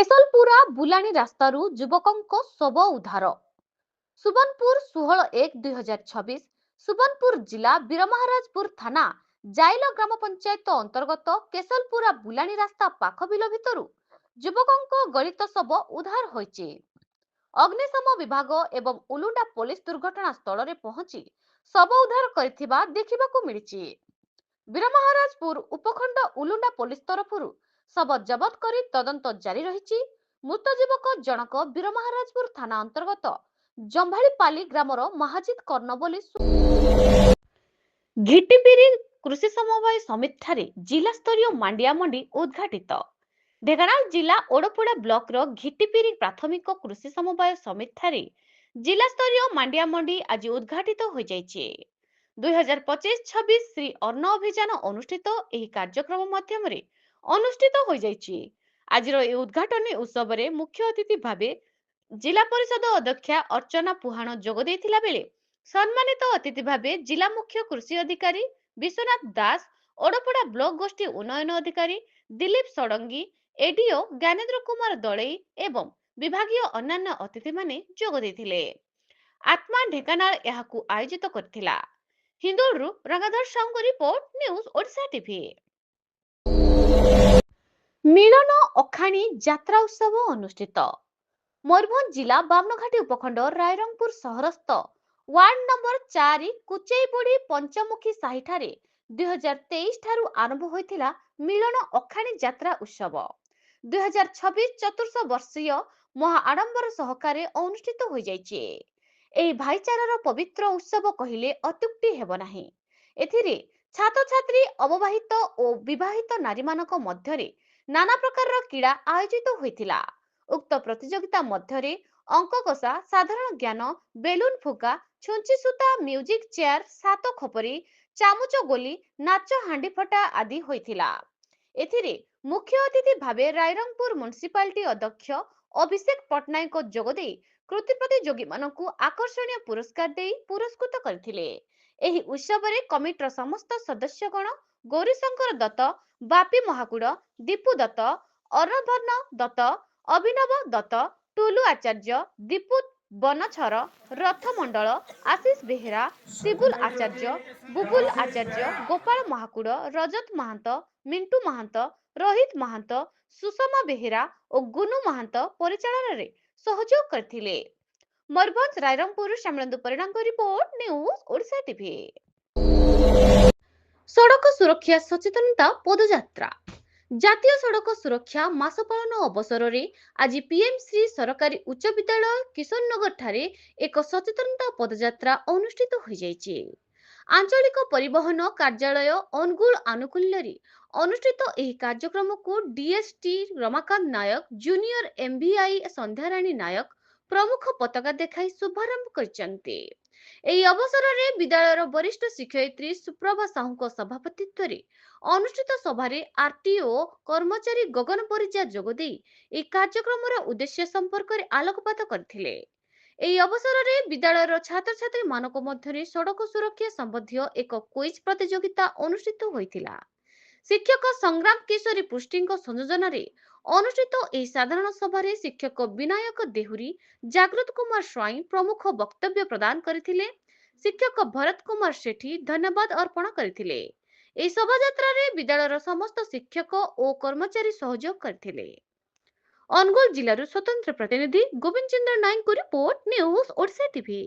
କେଶଲପୁରା ବୁଲାଣି ରାସ୍ତାରୁ ଯୁବକଙ୍କ ଶବ ଉଦ୍ଧାର। ସୁବର୍ଣ୍ଣପୁର 16/1/2026 ସୁବର୍ଣ୍ଣପୁର ଜିଲ୍ଲା ବୀରମହାରାଜପୁର ଥାନା ଜାଇଲ ଗ୍ରାମ ପଞ୍ଚାୟତ ଅନ୍ତର୍ଗତ କେଶଲପୁରା ବୁଲାଣି ରାସ୍ତା ପାଖ ବିଲ ଭିତରୁ ଯୁବକଙ୍କ ଗଳିତ ଶବ ଉଦ୍ଧାର ହୋଇଛି। ଅଗ୍ନିଶମ ବିଭାଗ ଏବଂ ଉଲୁଣ୍ଡା ପୋଲିସ ଦୁର୍ଘଟଣା ସ୍ଥଳରେ ପହଞ୍ଚି ଶବ ଉଦ୍ଧାର କରିଥିବା ଦେଖିବାକୁ ମିଳିଛି। ବୀରମହାରାଜପୁର ଉପଖଣ୍ଡ ଉଲୁଣ୍ଡା ପୋଲିସ ତରଫରୁ ଶବ ଜବତ କରି ତଦନ୍ତ ଜାରି ରହିଛି। ମୃତ ଯୁବକ ଜଣକ ବୀରମହାରାଜପୁର ଥାନା ଅନ୍ତର୍ଗତ ଜମ୍ଭାଳିପାଲି ଗ୍ରାମର ମହାଜିତ କର୍ଣ୍ଣ ବୋଲି ଘିଟିପିରି କୃଷି ସମବାୟ ସମିତି ଠାରେ ଜିଲ୍ଲାସ୍ତରୀୟ ମାଣ୍ଡିଆ ମଣ୍ଡି ଉଦ୍ଘାଟିତ। ଢେଙ୍କାନାଳ ଜିଲ୍ଲା ଓଡପଡା ବ୍ଲକର ଘିଟିପିରି ପ୍ରାଥମିକ କୃଷି ସମବାୟ ସମିତି ଠାରେ ଜିଲ୍ଲାସ୍ତରୀୟ ମାଣ୍ଡିଆ ମଣ୍ଡି ଆଜି ଉଦ୍ଘାଟିତ ହୋଇଯାଇଛି। 2025-26 ଶ୍ରୀ ଅନ୍ନ ଅଭିଯାନ ଅନୁଷ୍ଠିତ ଏହି କାର୍ଯ୍ୟକ୍ରମ ମାଧ୍ୟମରେ ଅନୁଷ୍ଠିତ ହୋଇଯାଇଛି। ଆଜିର ଏହି ଉଦ୍ଘାଟନୀ ଉତ୍ସବରେ ମୁଖ୍ୟ ଅତିଥି ଭାବେ ଜିଲ୍ଲା ପରିଷଦ ଅଧ୍ୟକ୍ଷା ଅର୍ଚ୍ଚନା ପୁହାଣ ଯୋଗ ଦେଇଥିଲା ବେଳେ ସମ୍ମାନିତ ଅତିଥି ଭାବେ ଜିଲ୍ଲା ମୁଖ୍ୟ କୃଷି ଅଧିକାରୀ ବିଶ୍ୱନାଥ ଦାସ, ଓଡପଡା ବ୍ଲକ ଗୋଷ୍ଠୀ ଉନ୍ନୟନ ଅଧିକାରୀ ଦିଲ୍ଲୀପ ଷଡଙ୍ଗୀ, ଏଡିଓ ଜ୍ଞାନେନ୍ଦ୍ର କୁମାର ଦଳେଇ ଏବଂ ବିଭାଗୀୟ ଅନ୍ୟାନ୍ୟ ଅତିଥିମାନେ ଯୋଗ ଦେଇଥିଲେ। ଆତ୍ମା ଢେଙ୍କାନାଳ ଏହାକୁ ଆୟୋଜିତ କରିଥିଲା। ହିନ୍ଦୋଳରୁ ରଙ୍ଗାଧର ସାହୁଙ୍କ ରିପୋର୍ଟ, ନ୍ୟୁଜ ଓଡ଼ିଶା ଟିଭି। ମିଳନ ଅଖାଣି ଯାତ୍ରା ଉତ୍ସବ ଅନୁଷ୍ଠିତ। ମୟୂରଭଞ୍ଜ ଜିଲ୍ଲା ବାମନଘାଟି ଉପଖଣ୍ଡ ରାଇରଙ୍ଗପୁର ସହରସ୍ଥ ୱାର୍ଡ ନମ୍ବର 4 କୁଚେଇବୁଢୀ ପଞ୍ଚମୁଖୀ ସାହିଠାରେ 2023 ଠାରୁ ଆରମ୍ଭ ହୋଇଥିଲା ମିଳନ ଅଖାଣି ଯାତ୍ରା ଉତ୍ସବ। 2026 ଚତୁର୍ଥ ବର୍ଷୀୟ ମହା ଆଡମ୍ବର ସହକାରେ ଅନୁଷ୍ଠିତ ହୋଇଯାଇଛି। ଏହି ଭାଇଚାରାର ପବିତ୍ର ଉତ୍ସବ କହିଲେ ଅତ୍ୟୁକ୍ତି ହେବ ନାହିଁ। ଏଥିରେ ଛାତ୍ରଛାତ୍ରୀ, ଅବବାହିତ ଓ ବିବାହିତ ନାରୀମାନଙ୍କ ମଧ୍ୟରେ ନାନା ପ୍ରକାରର କ୍ରୀଡ଼ା ଆୟୋଜିତ ହୋଇଥିଲା। ଉକ୍ତ ପ୍ରତିଯୋଗିତା ମଧ୍ୟରେ ଅଙ୍କକଷା, ସାଧାରଣ ଜ୍ଞାନ, ବେଲୁନ ଫୁକା, ଛୁଞ୍ଚି ସୂତା, ମ୍ୟୁଜିକ ଚେୟାର, ସାତ ଖପରି, ଚାମୁଚ ଗୋଲି, ନାଚ, ହାଣ୍ଡିଫଟା ଆଦି ହୋଇଥିଲା। ଏଥିରେ ମୁଖ୍ୟ ଅତିଥି ଭାବେ ରାଇରଙ୍ଗପୁର ମ୍ୟୁନିସିପାଲିଟି ଅଧ୍ୟକ୍ଷ ଅଭିଷେକ ପଟ୍ଟନାୟକ ଯୋଗଦେଇ କୃତି ପ୍ରତିଯୋଗୀମାନଙ୍କୁ ଆକର୍ଷଣୀୟ ପୁରସ୍କାର ଦେଇ ପୁରସ୍କୃତ କରିଥିଲେ। ଏହି ଉତ୍ସବରେ କମିଟିର ସମସ୍ତ ସଦସ୍ୟଗଣ ଗୌରୀଶଙ୍କର ଦତ୍ତ, ବାପି ମହାକୁଡ, ଦୀପୁ ଦତ୍ତ, ଅର୍ଣ୍ଣବର୍ଣ୍ଣ ଦତ୍ତ, ଅଭିନବ ଦତ୍ତ, ଟୁଲୁ ଆଚାର୍ଯ୍ୟ, ଦୀପୁ ବନଛର, ରଥ ମଣ୍ଡଳ, ଆଶିଷ ବେହେରା, ଶିବୁଲ ଆଚାର୍ଯ୍ୟ, ବୁବୁଲ ଆଚାର୍ଯ୍ୟ, ଗୋପାଳ ମହାକୁଡ, ରଜତ ମହାନ୍ତ, ମିଣ୍ଟୁ ମହାନ୍ତ, ରୋହିତ ମହାନ୍ତ, ସୁଷମା ବେହେରା ଓ ଗୁନୁ ମହାନ୍ତ ପରିଚାଳନାରେ ସହଯୋଗ କରିଥିଲେ। ମୟୂରଭଞ୍ଜ ରାଇରଙ୍ଗପୁର ଶ୍ୟାମଳନ୍ଦୁ ପରିଡ଼ାଙ୍କ ରିପୋର୍ଟ, ନ୍ୟୁଜ ଓଡ଼ିଶା ଟିଭି। ସଡ଼କ ସୁରକ୍ଷା ସଚେତନତା ପଦଯାତ୍ରା। ଜାତୀୟ ସଡ଼କ ସୁରକ୍ଷା ମାସ ପାଳନ ଅବସରରେ ଆଜି ପିଏମ୍ ଶ୍ରୀ ସରକାରୀ ଉଚ୍ଚ ବିଦ୍ୟାଳୟ କିଶୋରନଗର ଠାରେ ଏକ ସଚେତନତା ପଦଯାତ୍ରା ଅନୁଷ୍ଠିତ ହୋଇଯାଇଛି। ଆଞ୍ଚଳିକ ପରିବହନ କାର୍ଯ୍ୟାଳୟ ଅନୁଗୁଳ ଆନୁକୂଲ୍ୟରେ ଅନୁଷ୍ଠିତ ଏହି କାର୍ଯ୍ୟକ୍ରମକୁ DST Ramakanta Nayak, junior MVI Sandhyarani Nayak ପ୍ରମୁଖ ପତାକା ଦେଖାଇ ଶୁଭାରମ୍ଭ କରିଛନ୍ତି। ଏହି ଅବସରରେ ବିଦ୍ୟାଳୟର ବରିଷ୍ଠ ଶିକ୍ଷୟିତ୍ରୀ ସୁପ୍ରଭା ସାହୁଙ୍କ ସଭାପତିତ୍ୱରେ ଅନୁଷ୍ଠିତ ସଭାରେ ଆରଟିଓ କର୍ମଚାରୀ ଗଗନ ପରିଜା ଯୋଗଦେଇ ଏହି କାର୍ଯ୍ୟକ୍ରମର ଉଦ୍ଦେଶ୍ୟ ସମ୍ପର୍କରେ ଆଲୋକପାତ କରିଥିଲେ। ଏହି ଅବସରରେ ବିଦ୍ୟାଳୟର ଛାତ୍ରଛାତ୍ରୀମାନଙ୍କ ମଧ୍ୟରେ ସଡ଼କ ସୁରକ୍ଷା ସମ୍ବନ୍ଧୀୟ ଏକ କୁଇଜ୍ ପ୍ରତିଯୋଗିତା ଅନୁଷ୍ଠିତ ହୋଇଥିଲା। ଶିକ୍ଷକ ସଂଗ୍ରାମ କିଶୋରୀ ପୃଷ୍ଟିଙ୍କ ସଂଯୋଜନାରେ ଅନୁଷ୍ଠିତ ଏହି ସାଧାରଣ ସଭାରେ ଶିକ୍ଷକ ବିନାୟକ ଦେହୁରୀ, ଜାଗୃତ କୁମାର ସ୍ୱାଇଁ ପ୍ରମୁଖ ବକ୍ତବ୍ୟ ପ୍ରଦାନ କରିଥିଲେ। ଶିକ୍ଷକ ଭରତ କୁମାର ସେଠୀ ଧନ୍ୟବାଦ ଅର୍ପଣ କରିଥିଲେ। ଏହି ଶୋଭାଯାତ୍ରାରେ ବିଦ୍ୟାଳୟର ସମସ୍ତ ଶିକ୍ଷକ ଓ କର୍ମଚାରୀ ସହଯୋଗ କରିଥିଲେ। ଅନୁଗୁଳ ଜିଲ୍ଲାରୁ ସ୍ୱତନ୍ତ୍ର ପ୍ରତିନିଧି ଗୋବିନ୍ଦ ଚନ୍ଦ୍ର ନାୟକଙ୍କ ରିପୋର୍ଟ, ନ୍ୟୁଜ ଓଡ଼ିଶା ଟିଭି।